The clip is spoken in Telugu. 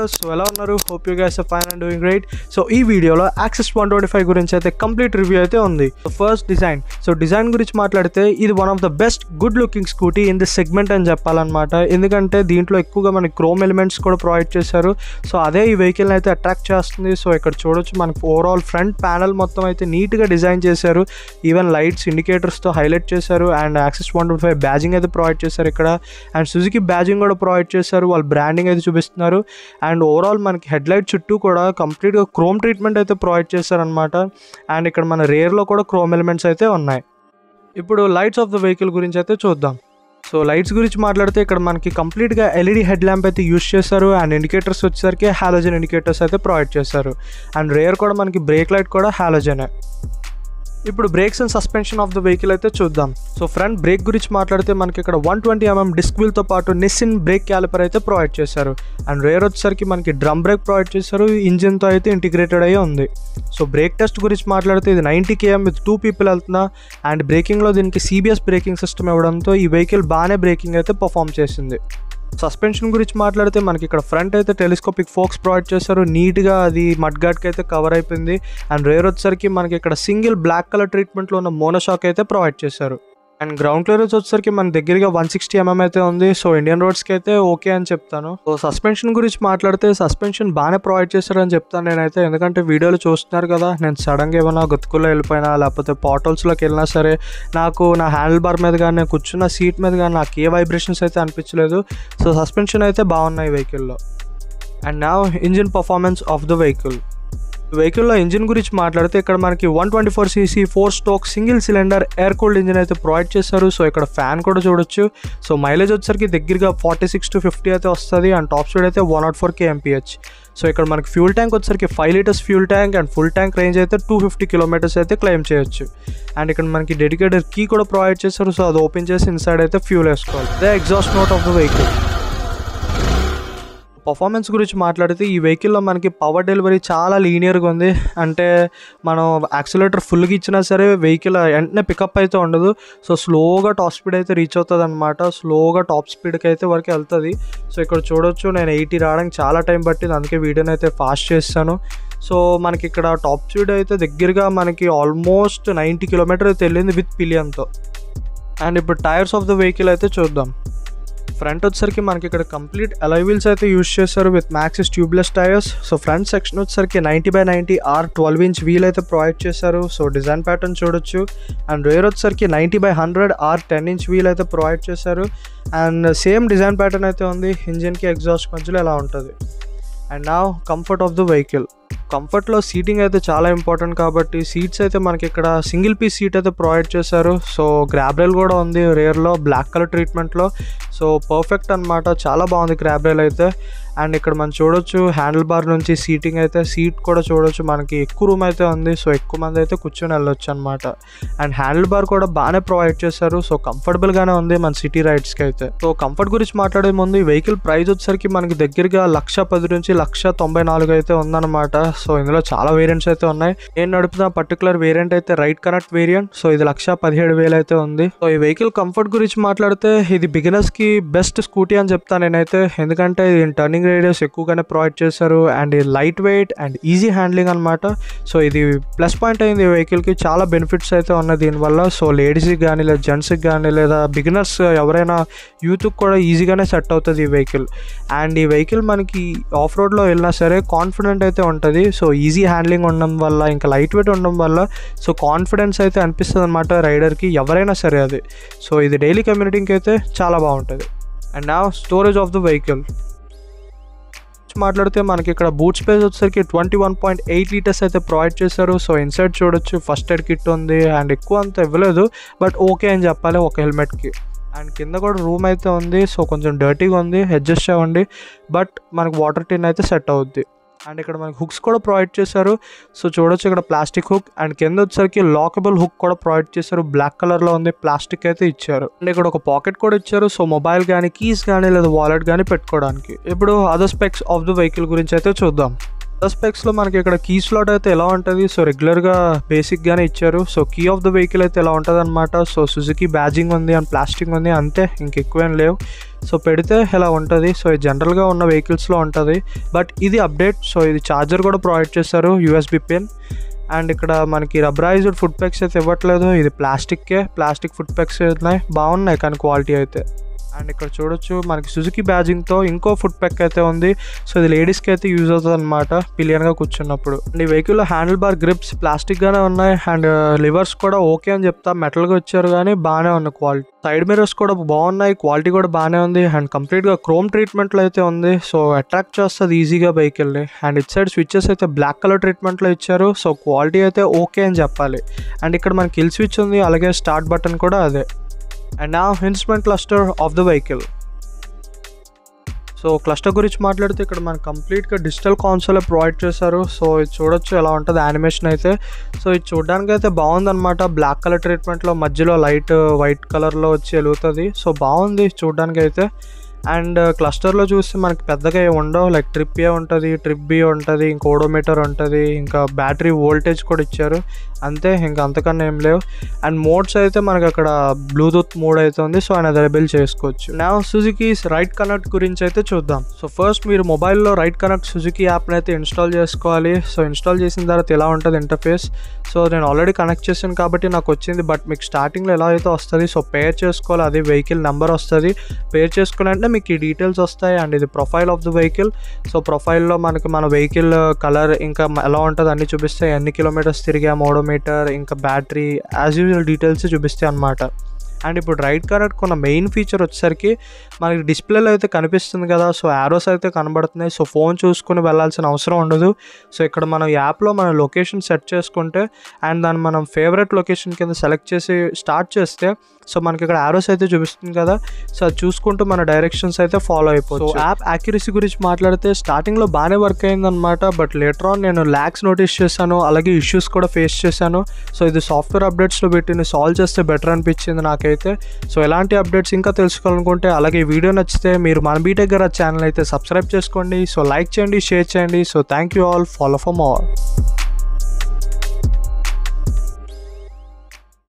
వ్యూవర్స్ ఎలా ఉన్నారు? Hope you guys are fine and doing great. So ఈ వీడియోలో యాక్సెస్ 125 గురించి అయితే కంప్లీట్ రివ్యూ అయితే ఉంది. First design. సో డిజైన్ గురించి మాట్లాడితే ఇది one of the best good looking scooty in this segment అని చెప్పాలన్నమాట. ఎందుకంటే దీంట్లో ఎక్కువగా మనకి క్రోమ్ ఎలిమెంట్స్ కూడా ప్రొవైడ్ చేశారు. సో అదే ఈ వెహికల్ని అయితే అట్రాక్ట్ చేస్తుంది. సో ఇక్కడ చూడొచ్చు మనకి ఓవరాల్ ఫ్రంట్ ప్యానల్ మొత్తం అయితే నీట్గా డిజైన్ చేశారు. ఈవెన్ లైట్స్ ఇండికేటర్స్తో హైలైట్ చేశారు అండ్ యాక్సెస్ 125 బ్యాజింగ్ అయితే ప్రొవైడ్ చేశారు ఇక్కడ. అండ్ సుజుకి బ్యాజింగ్ కూడా ప్రొవైడ్ చేశారు. వాళ్ళ బ్రాండింగ్ అయితే చూపిస్తున్నారు. అండ్ ఓవరాల్ మనకి హెడ్ లైట్ చుట్టూ కూడా కంప్లీట్గా క్రోమ్ ట్రీట్మెంట్ అయితే ప్రొవైడ్ చేశారనమాట. అండ్ ఇక్కడ మన రేర్లో కూడా క్రోమ్ ఎలిమెంట్స్ అయితే ఉన్నాయి. ఇప్పుడు లైట్స్ ఆఫ్ ద వెహికల్ గురించి అయితే చూద్దాం. సో లైట్స్ గురించి మాట్లాడితే ఇక్కడ మనకి కంప్లీట్గా ఎల్ఈడి హెడ్ ల్యాంప్ అయితే యూస్ చేశారు. అండ్ ఇండికేటర్స్ వచ్చేసరికి హాలోజన్ ఇండికేటర్స్ అయితే ప్రొవైడ్ చేశారు. అండ్ రేర్ కూడా మనకి బ్రేక్ లైట్ కూడా హాలోజనే. ఇప్పుడు brakes and suspension of the vehicle అయితే చూద్దాం. సో ఫ్రంట్ బ్రేక్ గురించి మాట్లాడితే మనకి ఇక్కడ 120mm డిస్క్ వీల్తో పాటు నిస్సిన్ బ్రేక్ క్యాలిపర్ అయితే ప్రొవైడ్ చేశారు. అండ్ రేర్ వచ్చేసరికి మనకి డ్రమ్ బ్రేక్ ప్రొవైడ్ చేశారు. ఇంజిన్తో అయితే ఇంటిగ్రేటెడ్ అయ్యి ఉంది. సో బ్రేక్ టెస్ట్ గురించి మాట్లాడితే ఇది 90 km విత్ 2 people వెళ్తున్నా. అండ్ బ్రేకింగ్లో దీనికి CBS బ్రేకింగ్ సిస్టమ్ ఇవ్వడంతో ఈ వెహికల్ బాగానే బ్రేకింగ్ అయితే పర్ఫామ్ చేసింది. సస్పెన్షన్ గురించి మాట్లాడితే మనకి ఇక్కడ ఫ్రంట్ అయితే టెలిస్కోపిక్ ఫోక్స్ ప్రొవైడ్ చేశారు. నీట్గా అది మడ్ గార్డ్కి అయితే కవర్ అయిపోయింది. అండ్ రేర్ వచ్చేసరికి మనకి ఇక్కడ సింగిల్ బ్లాక్ కలర్ ట్రీట్మెంట్లో ఉన్న మోనోషాక్ అయితే ప్రొవైడ్ చేశారు. అండ్ గ్రౌండ్ క్లియరెన్స్ వచ్చేసరికి మన దగ్గరగా 160mm అయితే ఉంది. సో ఇండియన్ రోడ్స్కి అయితే ఓకే అని చెప్తాను. సో సస్పెన్షన్ గురించి మాట్లాడితే సస్పెన్షన్ బాగానే ప్రొవైడ్ చేశారని చెప్తాను నేనైతే. ఎందుకంటే వీడియోలో చూస్తున్నారు కదా, నేను సడన్గా ఏమైనా గతుకుల్లో వెళ్ళిపోయినా లేకపోతే పాటోల్స్లోకి వెళ్ళినా సరే నాకు నా హ్యాండిల్ బార్ మీద కానీ నేను కూర్చున్న సీట్ మీద కానీ నాకు ఏ వైబ్రేషన్స్ అయితే అనిపించలేదు. సో సస్పెన్షన్ అయితే బాగున్నాయి వెహికల్లో. And now engine performance of the వెహికల్లో ఇంజిన్ గురించి మాట్లాడితే ఇక్కడ మనకి 124cc 4-stroke single cylinder air cooled engine అయితే ప్రొవైడ్ చేశారు. సో ఇక్కడ ఫ్యాన్ కూడా చూడొచ్చు. సో మైలేజ్ వచ్చేసరికి దగ్గరగా 46 to 50 అయితే వస్తుంది. అండ్ టాప్ స్పీడ్ అయితే 104 kmph. సో ఇక్కడ మనకి ఫ్యూల్ ట్యాంక్ వచ్చేసరికి 5 liters fuel tank and full tank range అయితే 250 kilometers అయితే క్లెయిమ్ చేయొచ్చు. అండ్ ఇక్కడ మనకి డెడికేటెడ్ కీ కూడా ప్రొవైడ్ చేశారు. సో అది ఓపెన్ చేసి ఇన్సైడ్ అయితే ఫ్యూల్ వేసుకోవాలి. The exhaust note of the vehicle. Performance గురించి మాట్లాడితే ఈ వెహికల్లో మనకి పవర్ డెలివరీ చాలా లీనియర్గా ఉంది. అంటే మనం యాక్సిలేటర్ ఫుల్గా ఇచ్చినా సరే వెహికల్ వెంటనే పికప్ అయితే ఉండదు. సో స్లోగా టాప్ స్పీడ్ అయితే రీచ్ అవుతుంది అనమాట. స్లోగా టాప్ స్పీడ్కి అయితే వరకు వెళ్తుంది. సో ఇక్కడ చూడొచ్చు నేను 80 రావడానికి చాలా టైం పట్టింది. అందుకే వీడియోని అయితే ఫాస్ట్ చేస్తాను. సో మనకి ఇక్కడ టాప్ స్పీడ్ అయితే దగ్గరగా మనకి ఆల్మోస్ట్ 90 km అయితే వెళ్ళింది విత్ పిలియన్తో. అండ్ ఇప్పుడు టైర్స్ ఆఫ్ ద వెహికల్ అయితే చూద్దాం. ఫ్రంట్ వచ్చేసరికి మనకి ఇక్కడ కంప్లీట్ అలాయ్ వీల్స్ అయితే యూస్ చేశారు with Maxxis tubeless tyres. So front section వచ్చేసరికి 90/90 R12-inch వీల్ అయితే ప్రొవైడ్ చేశారు. సో డిజైన్ ప్యాటర్న్ చూడొచ్చు. అండ్ రేర్ వచ్చేసరికి 90/100 R10-inch వీల్ అయితే ప్రొవైడ్ చేశారు. అండ్ సేమ్ డిజైన్ ప్యాటర్న్ అయితే ఉంది. ఇంజిన్కి ఎగ్జాస్ట్ మధ్యలో ఎలా ఉంటుంది. And now comfort of the vehicle. కంఫర్ట్లో సీటింగ్ అయితే చాలా ఇంపార్టెంట్ కాబట్టి సీట్స్ అయితే మనకి ఇక్కడ సింగిల్ పీస్ సీట్ అయితే ప్రొవైడ్ చేశారు. సో గ్రాబ్ రైల్ కూడా ఉంది రేర్లో బ్లాక్ కలర్ ట్రీట్మెంట్లో. సో పర్ఫెక్ట్ అనమాట, చాలా బాగుంది గ్రాబ్ రైల్ అయితే. అండ్ ఇక్కడ మనం చూడొచ్చు హ్యాండిల్ బార్ నుంచి సీటింగ్ అయితే సీట్ కూడా చూడొచ్చు. మనకి ఎక్కువ రూమ్ అయితే ఉంది. సో ఎక్కువ మంది అయితే కూర్చొని వెళ్ళొచ్చు అనమాట. అండ్ హ్యాండిల్ బార్ కూడా బాగానే ప్రొవైడ్ చేశారు. సో కంఫర్టబుల్గానే ఉంది మన సిటీ రైడ్స్కి అయితే. సో కంఫర్ట్ గురించి మాట్లాడే ముందు ఈ వెహికల్ ప్రైస్ వచ్చేసరికి మనకి దగ్గరగా 1,10,000 నుంచి 1,94,000 అయితే ఉందన్నమాట. సో ఇందులో చాలా వేరియంట్స్ అయితే ఉన్నాయి. నేను నడుపుతున్న పర్టికులర్ వేరియంట్ అయితే రైట్ కనెక్ట్ వేరియంట్. సో ఇది 1,17,000 అయితే ఉంది. సో ఈ వెహికల్ కంఫర్ట్ గురించి మాట్లాడితే ఇది బిగినర్స్కి బెస్ట్ స్కూటీ అని చెప్తాను నేనైతే. ఎందుకంటే ఇది టర్నింగ్ రేడియస్ ఎక్కువగానే ప్రొవైడ్ చేశారు. అండ్ ఇది light weight and easy handling అనమాట. సో ఇది ప్లస్ పాయింట్ అయింది ఈ వెహికల్కి. చాలా బెనిఫిట్స్ అయితే ఉన్నాయి దీనివల్ల. సో లేడీస్కి కానీ లేదా జెంట్స్కి కానీ లేదా బిగినర్స్ ఎవరైనా యూత్కి కూడా ఈజీగానే సెట్ అవుతుంది ఈ వెహికల్. అండ్ ఈ వెహికల్ మనకి ఆఫ్ రోడ్లో వెళ్ళినా సరే కాన్ఫిడెంట్ అయితే ఉంటుంది. సో ఈజీ హ్యాండ్లింగ్ ఉండడం వల్ల ఇంకా లైట్ వెయిట్ ఉండడం వల్ల సో కాన్ఫిడెన్స్ అయితే అనిపిస్తుంది అనమాట రైడర్కి ఎవరైనా సరే అది. సో ఇది డైలీ కమ్యూనిటీకి అయితే చాలా బాగుంటుంది. అండ్ నా స్టోరేజ్ ఆఫ్ ద వెహికల్ మాట్లాడితే మనకి ఇక్కడ బూట్ స్పేస్ వచ్చేసరికి 21.8 liters అయితే ప్రొవైడ్ చేశారు. సో ఇన్సైడ్ చూడొచ్చు ఫస్ట్ ఎయిడ్ కిట్ ఉంది. అండ్ ఎక్కువ అంత ఇవ్వలేదు బట్ ఓకే అని చెప్పాలి ఒక హెల్మెట్కి. అండ్ కింద కూడా రూమ్ అయితే ఉంది. సో కొంచెం డర్టీగా ఉంది, అడ్జస్ట్ అవ్వండి. బట్ మనకి వాటర్ టిన్ అయితే సెట్ అవుద్ది. అండ్ ఇక్కడ మనకి హుక్స్ కూడా ప్రొవైడ్ చేశారు. సో చూడొచ్చు ఇక్కడ ప్లాస్టిక్ హుక్. అండ్ కింద వచ్చేసరికి లాకబుల్ హుక్ కూడా ప్రొవైడ్ చేశారు. బ్లాక్ కలర్లో ఉంది, ప్లాస్టిక్ అయితే ఇచ్చారు. అండ్ ఇక్కడ ఒక పాకెట్ కూడా ఇచ్చారు. సో మొబైల్ కానీ కీస్ కానీ లేదా వాలెట్ కానీ పెట్టుకోవడానికి. ఇప్పుడు other specs of the vehicle గురించి అయితే చూద్దాం. స్పెక్స్లో మనకి ఇక్కడ కీ స్లాట్ అయితే ఎలా ఉంటుంది, సో రెగ్యులర్గా బేసిక్గానే ఇచ్చారు. So key of the vehicle అయితే ఎలా ఉంటుంది అనమాట. సో సుజుకి బ్యాజింగ్ ఉంది అండ్ ప్లాస్టిక్ ఉంది, అంతే, ఇంకెక్కువేం లేవు. సో పెడితే ఇలా ఉంటుంది. సో ఇది జనరల్గా ఉన్న వెహికల్స్లో ఉంటుంది, బట్ ఇది అప్డేట్. సో ఇది ఛార్జర్ కూడా ప్రొవైడ్ చేశారు, USB పిన్. అండ్ ఇక్కడ మనకి రబ్బరైజ్డ్ ఫుట్ ప్యాక్స్ అయితే ఇవ్వట్లేదు, ఇది ప్లాస్టిక్ ఫుట్ ప్యాక్స్ ఉన్నాయి, బాగున్నాయి కానీ క్వాలిటీ అయితే. అండ్ ఇక్కడ చూడొచ్చు మనకి సుజుకి బ్యాజింగ్తో ఇంకో ఫుట్ ప్యాక్ అయితే ఉంది. సో ఇది లేడీస్కి అయితే యూజ్ అవుతుంది అనమాట పిలియన్గా కూర్చున్నప్పుడు. అండ్ ఈ వెహికల్లో హ్యాండిల్ బార్ గ్రిప్స్ ప్లాస్టిక్గానే ఉన్నాయి. అండ్ లివర్స్ కూడా ఓకే అని చెప్తా, మెటల్గా వచ్చారు కానీ బాగానే ఉన్నాయి క్వాలిటీ. సైడ్ మిర్రర్స్ కూడా బాగున్నాయి, క్వాలిటీ కూడా బాగానే ఉంది. అండ్ కంప్లీట్గా క్రోమ్ ట్రీట్మెంట్లో అయితే ఉంది, సో అట్రాక్ట్ చేస్తుంది ఈజీగా వెహికల్ని. అండ్ ఇట్ సైడ్ స్విచ్చెస్ అయితే బ్లాక్ కలర్ ట్రీట్మెంట్లో ఇచ్చారు, సో క్వాలిటీ అయితే ఓకే అని చెప్పాలి. అండ్ ఇక్కడ మనకి కిల్ స్విచ్ ఉంది, అలాగే స్టార్ట్ బటన్ కూడా అదే. అండ్ నా instrument cluster of the vehicle. So cluster గురించి మాట్లాడితే ఇక్కడ మనకు కంప్లీట్గా డిజిటల్ కాన్సోల్ ప్రొవైడ్ చేశారు. సో ఇది చూడొచ్చు ఎలా ఉంటుంది యానిమేషన్ అయితే. సో ఇది చూడడానికి అయితే బాగుందన్నమాట, బ్లాక్ కలర్ ట్రీట్మెంట్లో మధ్యలో లైట్ వైట్ కలర్లో వచ్చి వెలుగుతుంది. సో బాగుంది చూడడానికి అయితే. అండ్ క్లస్టర్లో చూస్తే మనకి పెద్దగా ఏమి ఉండవు, లైక్ ట్రిప్ ఏ ఉంటుంది, ట్రిప్ బి ఉంటుంది, ఇంకా ఓడోమీటర్ ఉంటుంది, ఇంకా బ్యాటరీ వోల్టేజ్ కూడా ఇచ్చారు, అంతే, ఇంకా అంతకన్నా ఏం లేవు. అండ్ మోడ్స్ అయితే మనకి అక్కడ బ్లూటూత్ మోడ్ అయితే ఉంది, సో ఆయన అవైలబుల్ చేసుకోవచ్చు. నా సుజుకి రైట్ కనెక్ట్ గురించి అయితే చూద్దాం. సో ఫస్ట్ మీరు మొబైల్లో రైట్ కనెక్ట్ సుజుకి యాప్ని అయితే ఇన్స్టాల్ చేసుకోవాలి. సో ఇన్స్టాల్ చేసిన తర్వాత ఎలా ఉంటుంది ఇంటర్ఫేస్. సో నేను ఆల్రెడీ కనెక్ట్ చేశాను కాబట్టి నాకు వచ్చింది, బట్ మీకు స్టార్టింగ్లో ఎలా అయితే వస్తుంది. సో పేర్ చేసుకోవాలి, అది వెహికల్ నెంబర్ వస్తుంది, పేర్ చేసుకుని మీకు ఈ డీటెయిల్స్ వస్తాయి. అండ్ ఇది profile of the vehicle. So ప్రొఫైల్లో మనకి మన వెహికల్ కలర్ ఇంకా ఎలా ఉంటుంది అన్నీ చూపిస్తాయి, ఎన్ని కిలోమీటర్స్ తిరిగాము, ఓడోమీటర్, ఇంకా బ్యాటరీ, యాజ్ యూజువల్ డీటెయిల్స్ చూపిస్తాయి అన్నమాట. అండ్ ఇప్పుడు రైట్ కనెక్ట్ కొన్న మెయిన్ ఫీచర్ వచ్చేసరికి మనకి డిస్ప్లేలో అయితే కనిపిస్తుంది కదా, సో యారోస్ అయితే కనబడుతున్నాయి. సో ఫోన్ చూసుకుని వెళ్ళాల్సిన అవసరం ఉండదు. సో ఇక్కడ మనం యాప్లో మన లొకేషన్ సెట్ చేసుకుంటే అండ్ దాన్ని మనం ఫేవరెట్ లొకేషన్ కింద సెలెక్ట్ చేసి స్టార్ట్ చేస్తే సో మనకి ఇక్కడ యారోస్ అయితే చూపిస్తుంది కదా, సో అది చూసుకుంటూ మన డైరెక్షన్స్ అయితే ఫాలో అయిపోవచ్చు. సో యాప్ యాక్యురసీ గురించి మాట్లాడితే స్టార్టింగ్లో బాగానే వర్క్ అయిందనమాట, బట్ లేటర్ ఆన్ నేను ల్యాగ్స్ నోటీస్ చేశాను, అలాగే ఇష్యూస్ కూడా ఫేస్ చేశాను. సో ఇది సాఫ్ట్వేర్ అప్డేట్స్లో పెట్టి సాల్వ్ చేస్తే బెటర్ అనిపించింది నాకైతే. సో ఎలాంటి అప్డేట్స్ ఇంకా తెలుసుకోవాలనుకుంటే అలాగే వీడియో నచ్చితే మీరు మన బీటెక్ గారు ఛానల్ అయితే సబ్స్క్రైబ్ చేసుకోండి. సో లైక్ చేయండి, షేర్ చేయండి. So thank you all, follow for more.